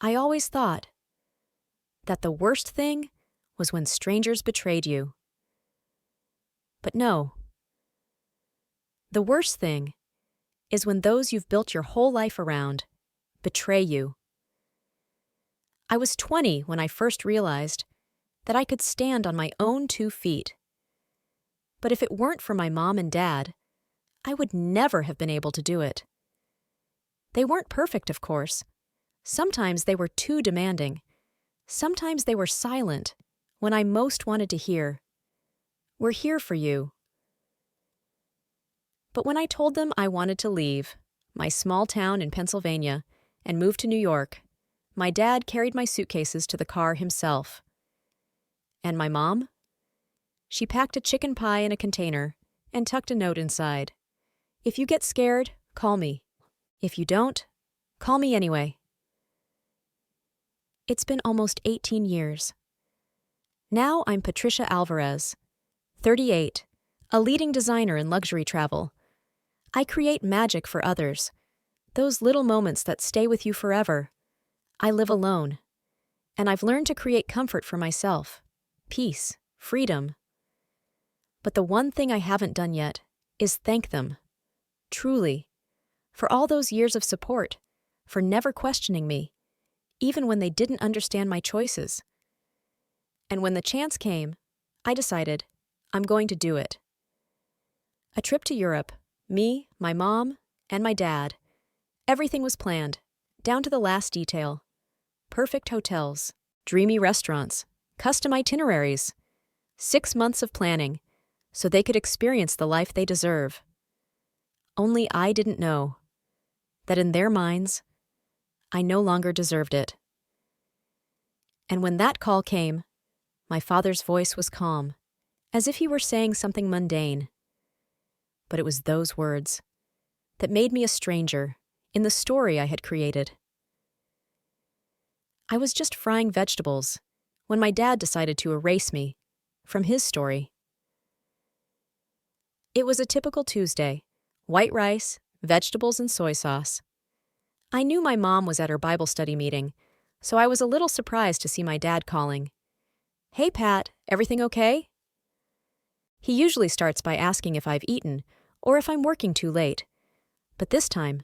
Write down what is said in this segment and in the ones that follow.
I always thought that the worst thing was when strangers betrayed you. But no, the worst thing is when those you've built your whole life around betray you. I was 20 when I first realized that I could stand on my own 2 feet. But if it weren't for my mom and dad, I would never have been able to do it. They weren't perfect, of course. Sometimes they were too demanding. Sometimes they were silent when I most wanted to hear, "We're here for you." But when I told them I wanted to leave my small town in Pennsylvania and move to New York, my dad carried my suitcases to the car himself. And my mom? She packed a chicken pie in a container and tucked a note inside. "If you get scared, call me. If you don't, call me anyway." It's been almost 18 years. Now I'm Patricia Alvarez, 38, a leading designer in luxury travel. I create magic for others, those little moments that stay with you forever. I live alone, and I've learned to create comfort for myself, peace, freedom. But the one thing I haven't done yet is thank them, truly, for all those years of support, for never questioning me, even when they didn't understand my choices. And when the chance came, I decided I'm going to do it. A trip to Europe, me, my mom, and my dad. Everything was planned, down to the last detail. Perfect hotels, dreamy restaurants, custom itineraries. 6 months of planning, so they could experience the life they deserve. Only I didn't know that in their minds, I no longer deserved it. And when that call came, my father's voice was calm, as if he were saying something mundane. But it was those words that made me a stranger in the story I had created. I was just frying vegetables when my dad decided to erase me from his story. It was a typical Tuesday: white rice, vegetables, and soy sauce. I knew my mom was at her Bible study meeting, so I was a little surprised to see my dad calling. "Hey, Pat, everything okay?" He usually starts by asking if I've eaten or if I'm working too late. But this time,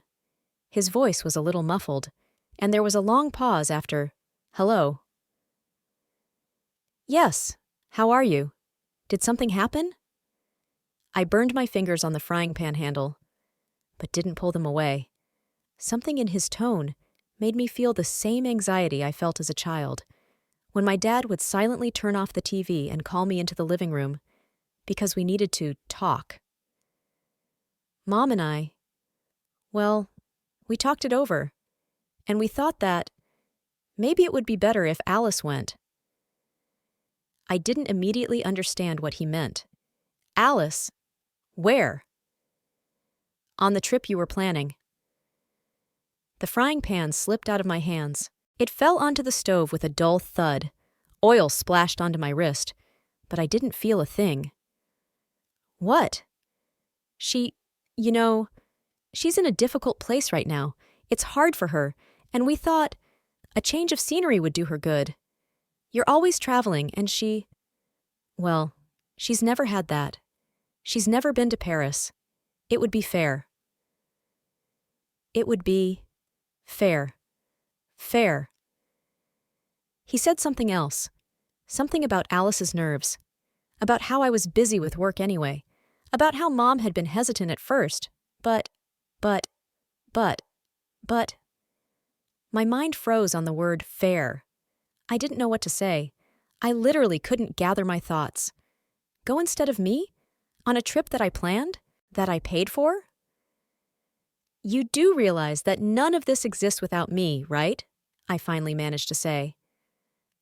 his voice was a little muffled, and there was a long pause after, "Hello." "Yes, how are you? Did something happen?" I burned my fingers on the frying pan handle, but didn't pull them away. Something in his tone made me feel the same anxiety I felt as a child, when my dad would silently turn off the TV and call me into the living room, because we needed to talk. Mom and I, well, we talked it over, and we thought that maybe it would be better if Alice went. I didn't immediately understand what he meant. Alice? Where? On the trip you were planning. The frying pan slipped out of my hands. It fell onto the stove with a dull thud. Oil splashed onto my wrist, but I didn't feel a thing. "What?" She's in a difficult place right now. It's hard for her, and we thought a change of scenery would do her good. You're always traveling, and she's never had that. She's never been to Paris. It would be fair. It would be fair. Fair. He said something else. Something about Alice's nerves. About how I was busy with work anyway. About how Mom had been hesitant at first. But. My mind froze on the word fair. I didn't know what to say. I literally couldn't gather my thoughts. Go instead of me? On a trip that I planned? That I paid for? "You do realize that none of this exists without me, right?" I finally managed to say.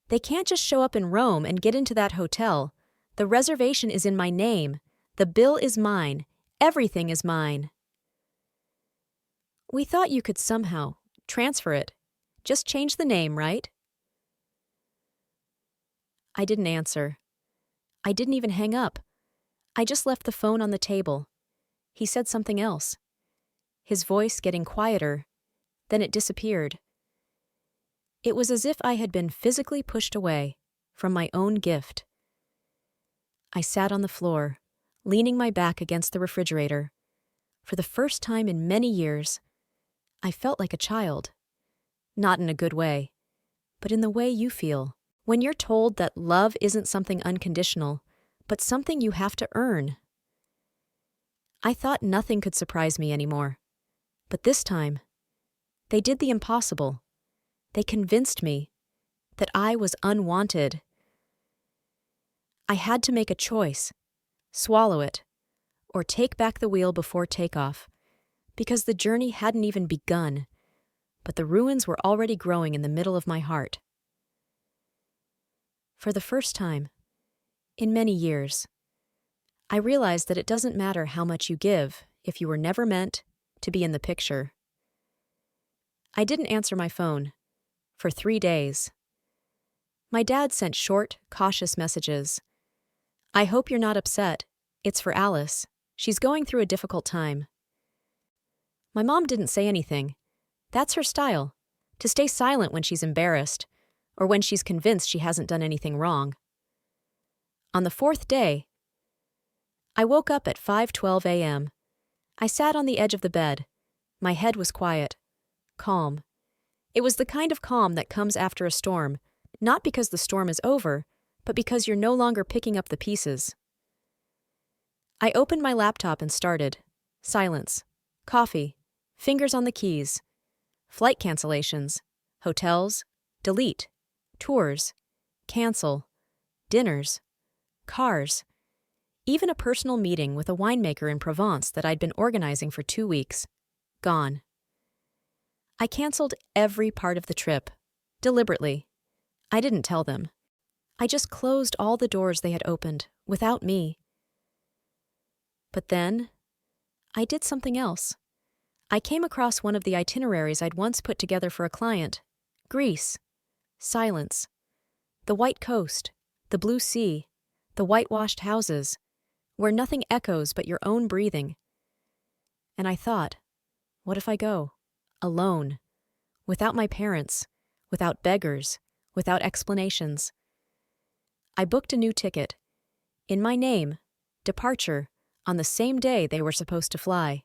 "They can't just show up in Rome and get into that hotel. The reservation is in my name. The bill is mine. Everything is mine." "We thought you could somehow transfer it. Just change the name, right?" I didn't answer. I didn't even hang up. I just left the phone on the table. He said something else. His voice getting quieter, then it disappeared. It was as if I had been physically pushed away from my own gift. I sat on the floor, leaning my back against the refrigerator. For the first time in many years, I felt like a child. Not in a good way, but in the way you feel when you're told that love isn't something unconditional, but something you have to earn. I thought nothing could surprise me anymore. But this time, they did the impossible. They convinced me that I was unwanted. I had to make a choice, swallow it, or take back the wheel before takeoff, because the journey hadn't even begun, but the ruins were already growing in the middle of my heart. For the first time, in many years, I realized that it doesn't matter how much you give if you were never meant to be in the picture. I didn't answer my phone for 3 days. My dad sent short, cautious messages. "I hope you're not upset. It's for Alice. She's going through a difficult time." My mom didn't say anything. That's her style, to stay silent when she's embarrassed, or when she's convinced she hasn't done anything wrong. On the 4th day, I woke up at 5:12 a.m. I sat on the edge of the bed. My head was quiet, calm. It was the kind of calm that comes after a storm, not because the storm is over, but because you're no longer picking up the pieces. I opened my laptop and started. Silence. Coffee. Fingers on the keys. Flight cancellations. Hotels. Delete. Tours. Cancel. Dinners. Cars. Even a personal meeting with a winemaker in Provence that I'd been organizing for 2 weeks. Gone. I canceled every part of the trip. Deliberately. I didn't tell them. I just closed all the doors they had opened, without me. But then, I did something else. I came across one of the itineraries I'd once put together for a client. Greece. Silence. The white coast. The blue sea. The whitewashed houses. Where nothing echoes but your own breathing. And I thought, what if I go? Alone. Without my parents. Without beggars. Without explanations. I booked a new ticket. In my name. Departure. On the same day they were supposed to fly.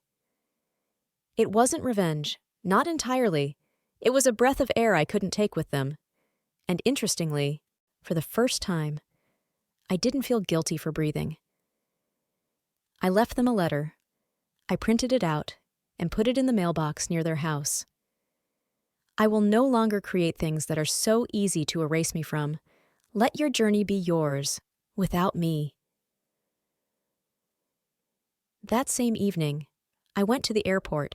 It wasn't revenge. Not entirely. It was a breath of air I couldn't take with them. And interestingly, for the first time, I didn't feel guilty for breathing. I left them a letter. I printed it out and put it in the mailbox near their house. I will no longer create things that are so easy to erase me from. Let your journey be yours, without me. That same evening, I went to the airport.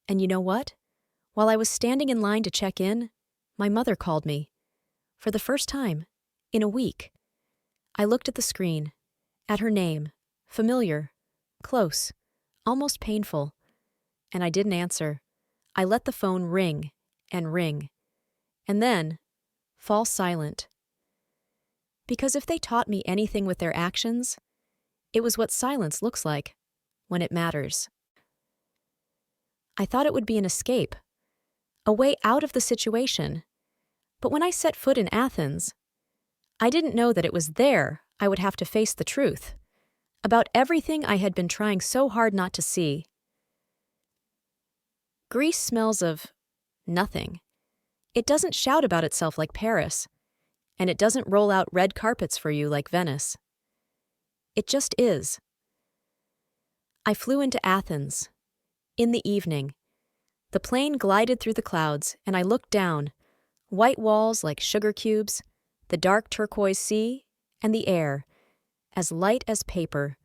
And you know what? While I was standing in line to check in, my mother called me. For the first time, in a week. I looked at the screen, at her name, familiar, close, almost painful, and I didn't answer. I let the phone ring, and then fall silent. Because if they taught me anything with their actions, it was what silence looks like when it matters. I thought it would be an escape, a way out of the situation. But when I set foot in Athens, I didn't know that it was there I would have to face the truth about everything I had been trying so hard not to see. Greece smells of nothing. It doesn't shout about itself like Paris, and it doesn't roll out red carpets for you like Venice. It just is. I flew into Athens. In the evening, the plane glided through the clouds, and I looked down, white walls like sugar cubes, the dark turquoise sea, and the air, as light as paper,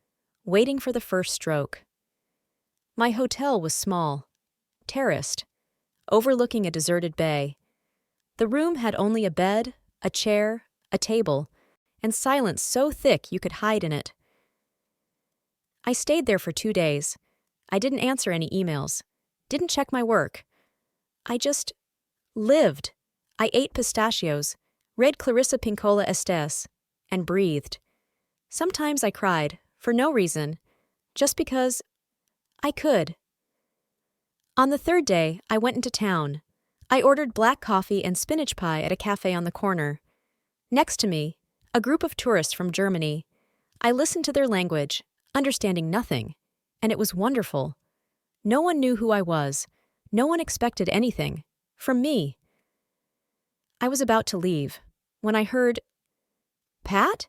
waiting for the first stroke. My hotel was small, terraced, overlooking a deserted bay. The room had only a bed, a chair, a table, and silence so thick you could hide in it. I stayed there for 2 days. I didn't answer any emails, didn't check my work. I just lived. I ate pistachios, read Clarissa Pinkola Estes, and breathed. Sometimes I cried, for no reason, just because I could. On the 3rd day, I went into town. I ordered black coffee and spinach pie at a cafe on the corner. Next to me, a group of tourists from Germany. I listened to their language, understanding nothing, and it was wonderful. No one knew who I was. No one expected anything. From me. I was about to leave when I heard, "Pat?"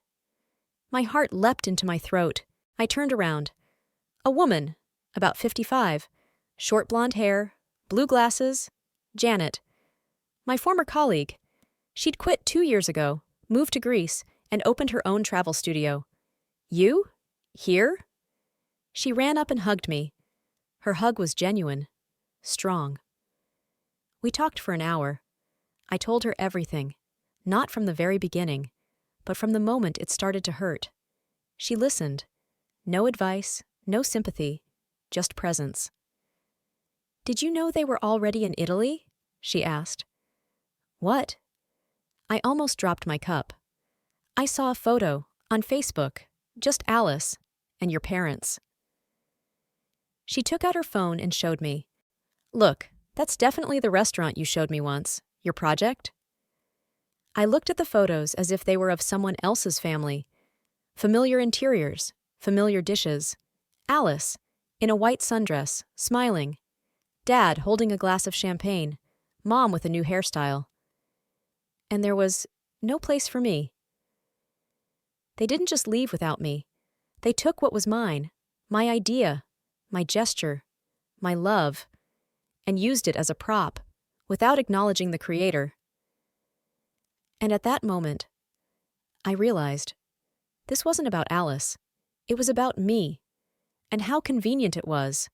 My heart leapt into my throat. I turned around. A woman, about 55, short blonde hair, blue glasses, Janet. My former colleague. She'd quit 2 years ago, moved to Greece, and opened her own travel studio. "You? Here?" She ran up and hugged me. Her hug was genuine, strong. We talked for an hour. I told her everything, not from the very beginning, but from the moment it started to hurt. She listened. No advice, no sympathy, just presence. "Did you know they were already in Italy?" she asked. "What?" I almost dropped my cup. "I saw a photo on Facebook, just Alice and your parents." She took out her phone and showed me. "Look, that's definitely the restaurant you showed me once, your project." I looked at the photos as if they were of someone else's family. Familiar interiors, familiar dishes. Alice, in a white sundress, smiling. Dad holding a glass of champagne. Mom with a new hairstyle. And there was no place for me. They didn't just leave without me. They took what was mine, my idea, my gesture, my love, and used it as a prop, without acknowledging the creator. And at that moment, I realized this wasn't about Alice. It was about me, and how convenient it was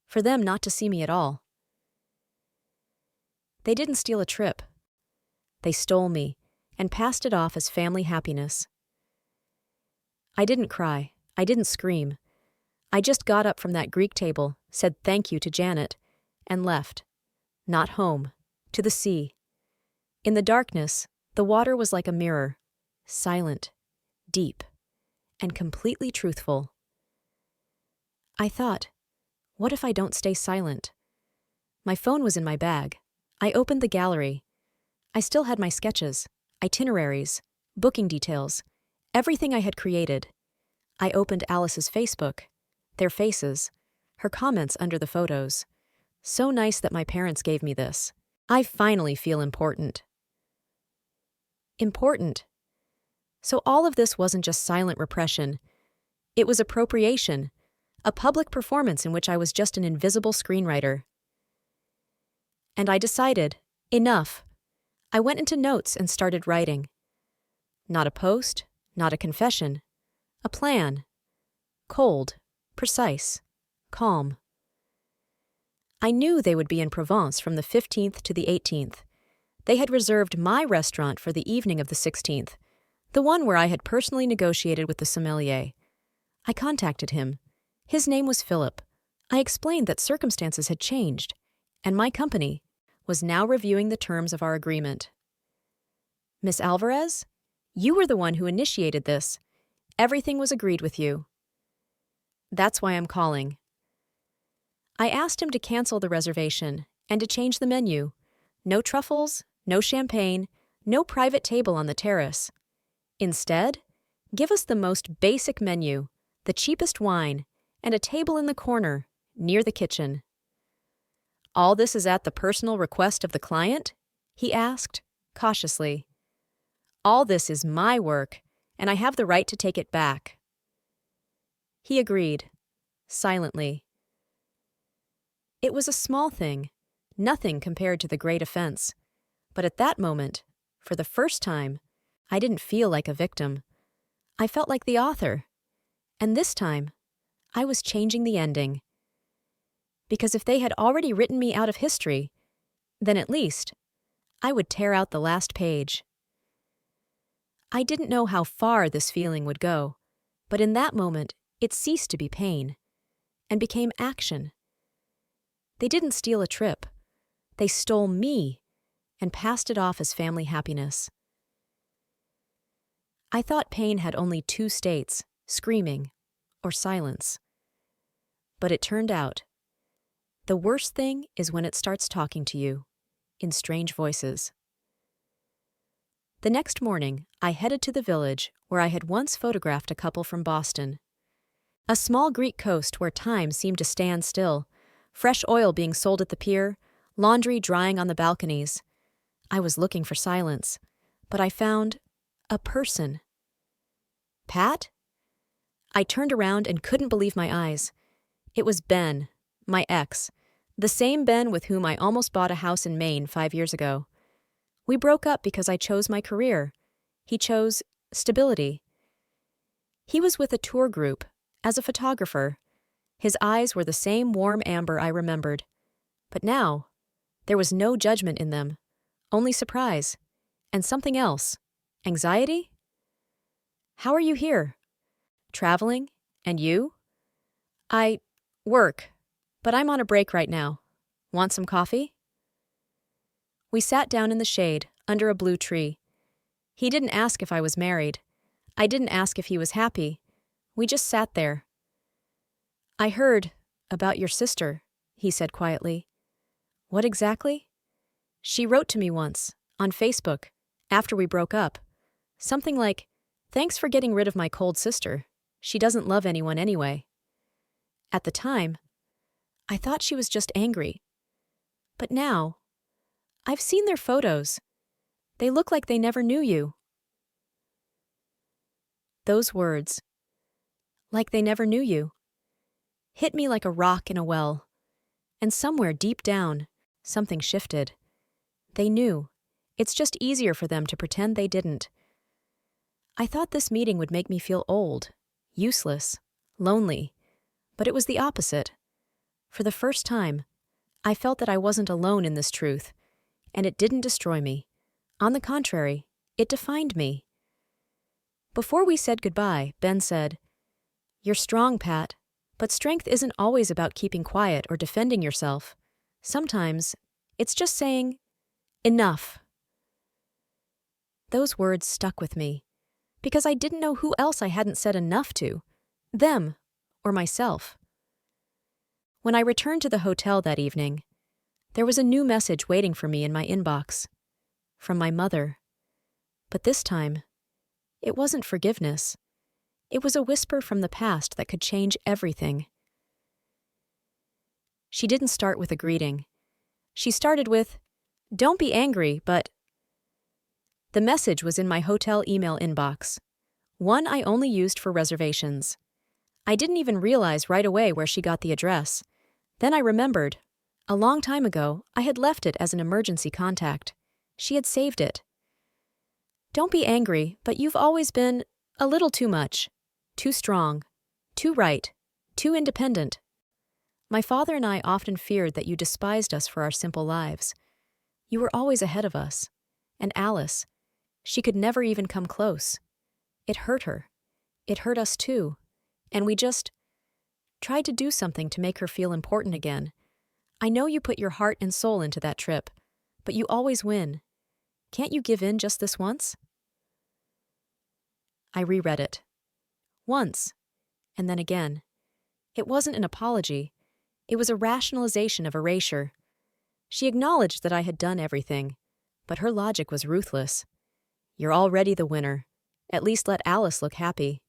for them not to see me at all. They didn't steal a trip. They stole me and passed it off as family happiness. I didn't cry. I didn't scream. I just got up from that Greek table, said thank you to Janet, and left. Not home, to the sea. In the darkness, the water was like a mirror, silent, deep, and completely truthful. I thought, what if I don't stay silent? My phone was in my bag. I opened the gallery. I still had my sketches, itineraries, booking details, everything I had created. I opened Alice's Facebook, their faces, her comments under the photos. So nice that my parents gave me this. I finally feel important. Important. So all of this wasn't just silent repression. It was appropriation, a public performance in which I was just an invisible screenwriter. And I decided, enough. I went into notes and started writing. Not a post, not a confession. A plan. Cold, precise, calm. I knew they would be in Provence from the 15th to the 18th. They had reserved my restaurant for the evening of the 16th, the one where I had personally negotiated with the sommelier. I contacted him. His name was Philip. I explained that circumstances had changed, and my company was now reviewing the terms of our agreement. "Miss Alvarez, you were the one who initiated this. Everything was agreed with you. That's why I'm calling." I asked him to cancel the reservation and to change the menu. No truffles, no champagne, no private table on the terrace. Instead, give us the most basic menu, the cheapest wine, and a table in the corner, near the kitchen. "All this is at the personal request of the client?" he asked, cautiously. "All this is my work, and I have the right to take it back." He agreed, silently. It was a small thing, nothing compared to the great offense. But at that moment, for the first time, I didn't feel like a victim. I felt like the author. And this time, I was changing the ending. Because if they had already written me out of history, then at least I would tear out the last page. I didn't know how far this feeling would go, but in that moment, it ceased to be pain and became action. They didn't steal a trip. They stole me and passed it off as family happiness. I thought pain had only 2 states, screaming or silence. But it turned out, the worst thing is when it starts talking to you, in strange voices. The next morning, I headed to the village where I had once photographed a couple from Boston. A small Greek coast where time seemed to stand still, fresh oil being sold at the pier, laundry drying on the balconies. I was looking for silence, but I found a person. Pat? I turned around and couldn't believe my eyes. It was Ben, my ex, the same Ben with whom I almost bought a house in Maine 5 years ago. We broke up because I chose my career. He chose stability. He was with a tour group, as a photographer. His eyes were the same warm amber I remembered. But now, there was no judgment in them, only surprise. And something else. Anxiety? How are you here? Traveling? And you? I work, but I'm on a break right now. Want some coffee? We sat down in the shade, under a blue tree. He didn't ask if I was married. I didn't ask if he was happy. We just sat there. I heard about your sister, he said quietly. What exactly? She wrote to me once, on Facebook, after we broke up. Something like, "Thanks for getting rid of my cold sister. She doesn't love anyone anyway." At the time, I thought she was just angry. But now, I've seen their photos. They look like they never knew you. Those words, like they never knew you, hit me like a rock in a well. And somewhere deep down, something shifted. They knew. It's just easier for them to pretend they didn't. I thought this meeting would make me feel old, useless, lonely, but it was the opposite. For the first time, I felt that I wasn't alone in this truth, and it didn't destroy me. On the contrary, it defined me. Before we said goodbye, Ben said, "You're strong, Pat, but strength isn't always about keeping quiet or defending yourself. Sometimes, it's just saying, 'Enough.'" Those words stuck with me, because I didn't know who else I hadn't said enough to, them or myself. When I returned to the hotel that evening, there was a new message waiting for me in my inbox, from my mother. But this time, it wasn't forgiveness. It was a whisper from the past that could change everything. She didn't start with a greeting. She started with, "Don't be angry, but..." The message was in my hotel email inbox, one I only used for reservations. I didn't even realize right away where she got the address. Then I remembered, a long time ago, I had left it as an emergency contact. She had saved it. "Don't be angry, but you've always been a little too much, too strong, too right, too independent. My father and I often feared that you despised us for our simple lives. You were always ahead of us. And Alice, she could never even come close. It hurt her. It hurt us too. And we just tried to do something to make her feel important again. I know you put your heart and soul into that trip, but you always win. Can't you give in just this once?" I reread it. Once, and then again. It wasn't an apology. It was a rationalization of erasure. She acknowledged that I had done everything, but her logic was ruthless. "You're already the winner. At least let Alice look happy."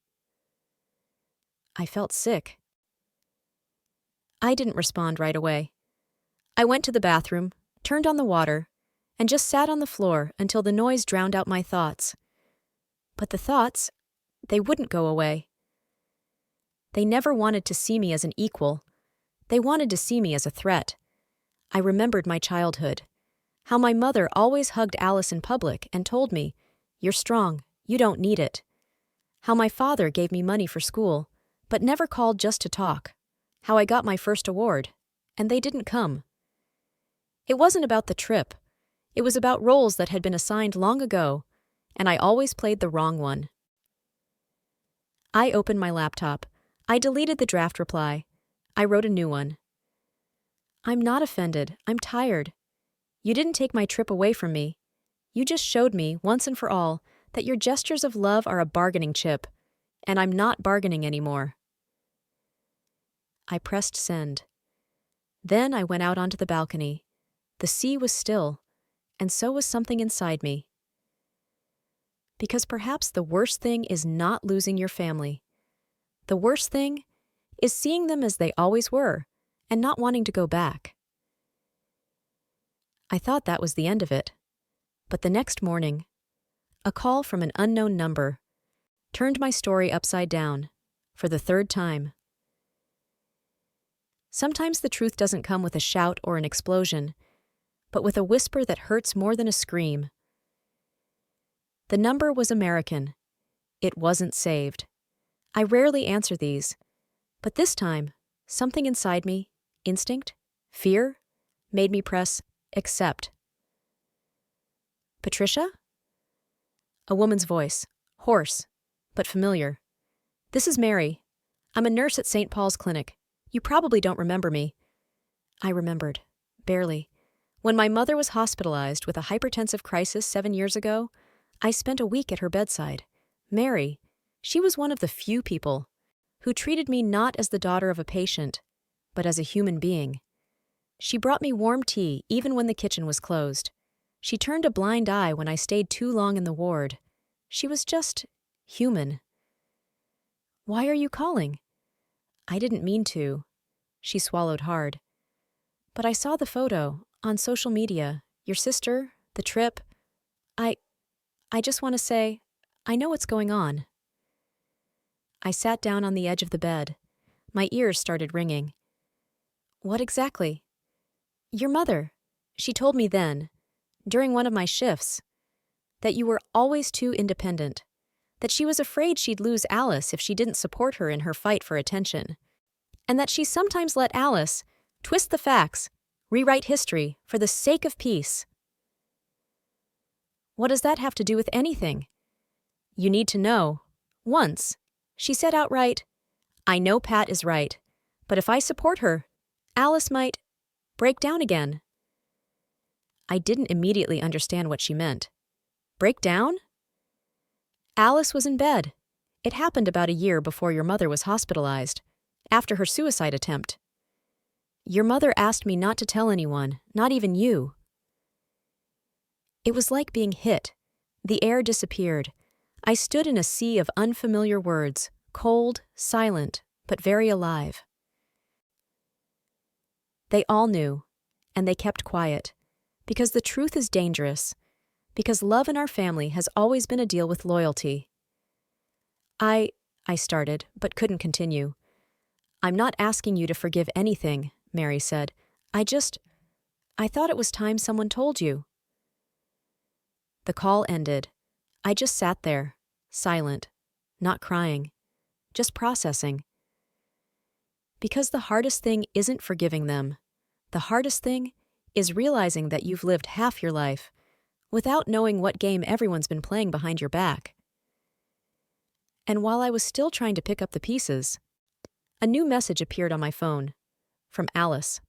I felt sick. I didn't respond right away. I went to the bathroom, turned on the water, and just sat on the floor until the noise drowned out my thoughts. But the thoughts, they wouldn't go away. They never wanted to see me as an equal. They wanted to see me as a threat. I remembered my childhood, how my mother always hugged Alice in public and told me, "You're strong, you don't need it." How my father gave me money for school, but never called just to talk. How I got my first award, and they didn't come. It wasn't about the trip. It was about roles that had been assigned long ago, and I always played the wrong one. I opened my laptop. I deleted the draft reply. I wrote a new one. "I'm not offended. I'm tired. You didn't take my trip away from me. You just showed me, once and for all, that your gestures of love are a bargaining chip, and I'm not bargaining anymore." I pressed send. Then I went out onto the balcony. The sea was still. and so was something inside me. Because perhaps the worst thing is not losing your family. The worst thing is seeing them as they always were and not wanting to go back. I thought that was the end of it. But the next morning, a call from an unknown number turned my story upside down for the third time. Sometimes the truth doesn't come with a shout or an explosion, but with a whisper that hurts more than a scream. The number was American. It wasn't saved. I rarely answer these, but this time, something inside me, instinct, fear, made me press accept. Patricia? A woman's voice, hoarse, but familiar. This is Mary. I'm a nurse at St. Paul's Clinic. You probably don't remember me. I remembered, barely. When my mother was hospitalized with a hypertensive crisis 7 years ago, I spent a week at her bedside. Mary, she was one of the few people who treated me not as the daughter of a patient, but as a human being. She brought me warm tea even when the kitchen was closed. She turned a blind eye when I stayed too long in the ward. She was just human. Why are you calling? I didn't mean to. She swallowed hard. But I saw the photo on social media, your sister, the trip. I just want to say, I know what's going on. I sat down on the edge of the bed. My ears started ringing. What exactly? Your mother. She told me then, during one of my shifts, that you were always too independent, that she was afraid she'd lose Alice if she didn't support her in her fight for attention, and that she sometimes let Alice twist the facts, rewrite history for the sake of peace. What does that have to do with anything? You need to know. Once, she said outright, I know Pat is right, but if I support her, Alice might break down again. I didn't immediately understand what she meant. Break down? Alice was in bed. It happened about a year before your mother was hospitalized, after her suicide attempt. Your mother asked me not to tell anyone, not even you. It was like being hit. The air disappeared. I stood in a sea of unfamiliar words, cold, silent, but very alive. They all knew, and they kept quiet, because the truth is dangerous, because love in our family has always been a deal with loyalty. I started, but couldn't continue. I'm not asking you to forgive anything, Mary said. I thought it was time someone told you. The call ended. I just sat there, silent, not crying, just processing. Because the hardest thing isn't forgiving them. The hardest thing is realizing that you've lived half your life without knowing what game everyone's been playing behind your back. And while I was still trying to pick up the pieces, a new message appeared on my phone, from Alice.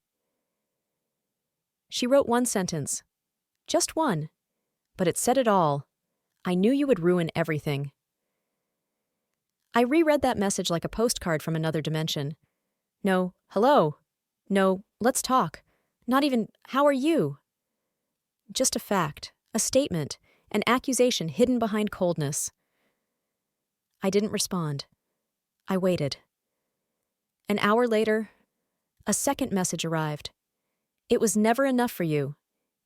She wrote one sentence, just one, but it said it all. I knew you would ruin everything. I reread that message like a postcard from another dimension. No, hello. No, let's talk. Not even, how are you? Just a fact, a statement, an accusation hidden behind coldness. I didn't respond. I waited. An hour later, a second message arrived. It was never enough for you.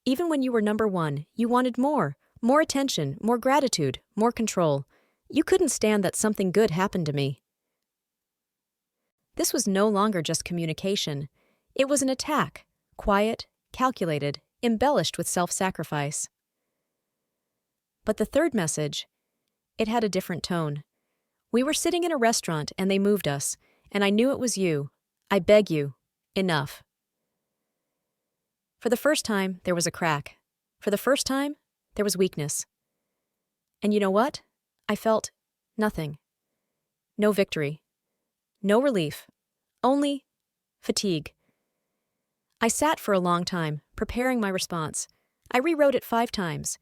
Even when you were number one, you wanted more attention, more gratitude, more control. You couldn't stand that something good happened to me. This was no longer just communication. It was an attack, quiet, calculated, embellished with self-sacrifice. But the third message, it had a different tone. We were sitting in a restaurant and they moved us, and I knew it was you. I beg you, enough. For the first time, there was a crack. For the first time, there was weakness. And you know what? I felt nothing. No victory. No relief. Only fatigue. I sat for a long time, preparing my response. I rewrote it 5 times.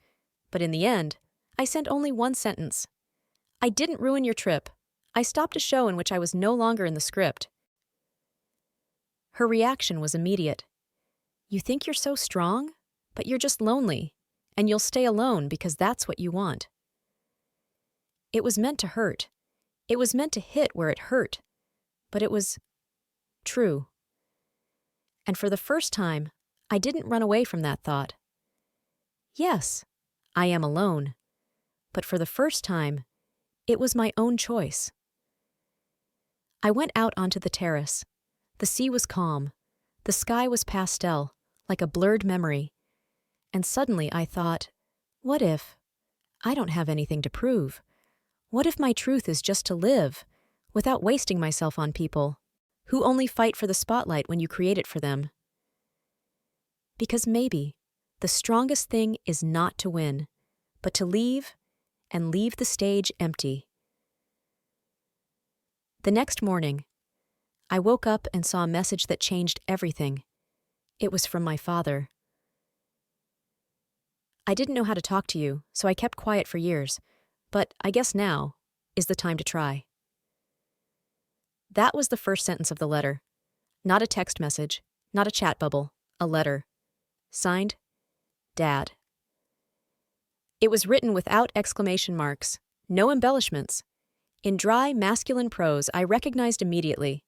But in the end, I sent only one sentence. I didn't ruin your trip. I stopped a show in which I was no longer in the script. Her reaction was immediate. You think you're so strong, but you're just lonely. and you'll stay alone because that's what you want. It was meant to hurt. It was meant to hit where it hurt, but it was true. And for the first time, I didn't run away from that thought. Yes, I am alone, but for the first time, it was my own choice. I went out onto the terrace. The sea was calm. The sky was pastel, like a blurred memory. And suddenly I thought, what if I don't have anything to prove? What if my truth is just to live, without wasting myself on people who only fight for the spotlight when you create it for them? Because maybe the strongest thing is not to win, but to leave and leave the stage empty. The next morning, I woke up and saw a message that changed everything. It was from my father. I didn't know how to talk to you, so I kept quiet for years, but I guess now is the time to try. That was the first sentence of the letter. Not a text message, not a chat bubble, a letter. Signed, Dad. It was written without exclamation marks, no embellishments. In dry, masculine prose, I recognized immediately.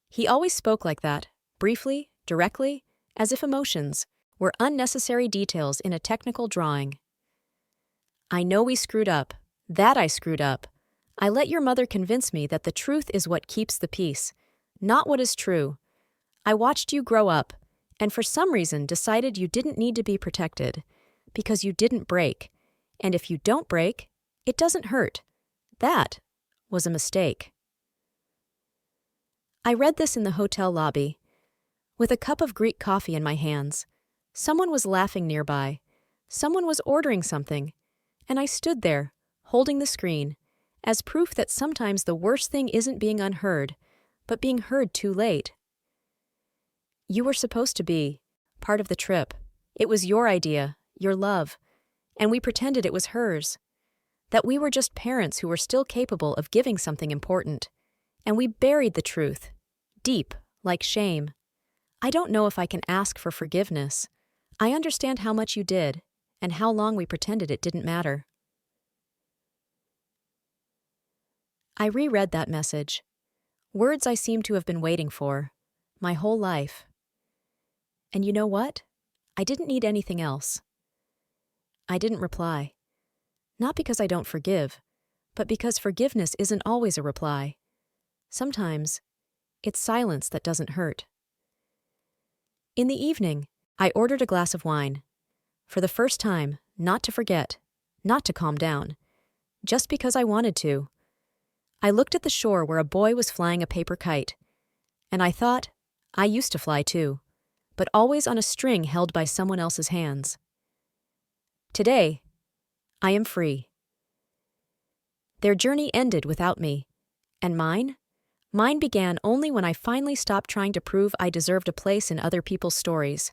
He always spoke like that, briefly, directly, as if emotions were unnecessary details in a technical drawing. I know we screwed up. That I screwed up. I let your mother convince me that the truth is what keeps the peace, not what is true. I watched you grow up, and for some reason decided you didn't need to be protected, because you didn't break. And if you don't break, it doesn't hurt. That was a mistake. I read this in the hotel lobby. With a cup of Greek coffee in my hands, someone was laughing nearby. Someone was ordering something, and I stood there, holding the screen, as proof that sometimes the worst thing isn't being unheard, but being heard too late. You were supposed to be part of the trip. It was your idea, your love, and we pretended it was hers. That we were just parents who were still capable of giving something important. And we buried the truth, deep, like shame. I don't know if I can ask for forgiveness. I understand how much you did, and how long we pretended it didn't matter. I reread that message. Words I seemed to have been waiting for, my whole life. And you know what? I didn't need anything else. I didn't reply. Not because I don't forgive, but because forgiveness isn't always a reply. Sometimes, it's silence that doesn't hurt. In the evening, I ordered a glass of wine. For the first time, not to forget, not to calm down, just because I wanted to. I looked at the shore where a boy was flying a paper kite, and I thought, I used to fly too, but always on a string held by someone else's hands. Today, I am free. Their journey ended without me, and mine? Mine began only when I finally stopped trying to prove I deserved a place in other people's stories.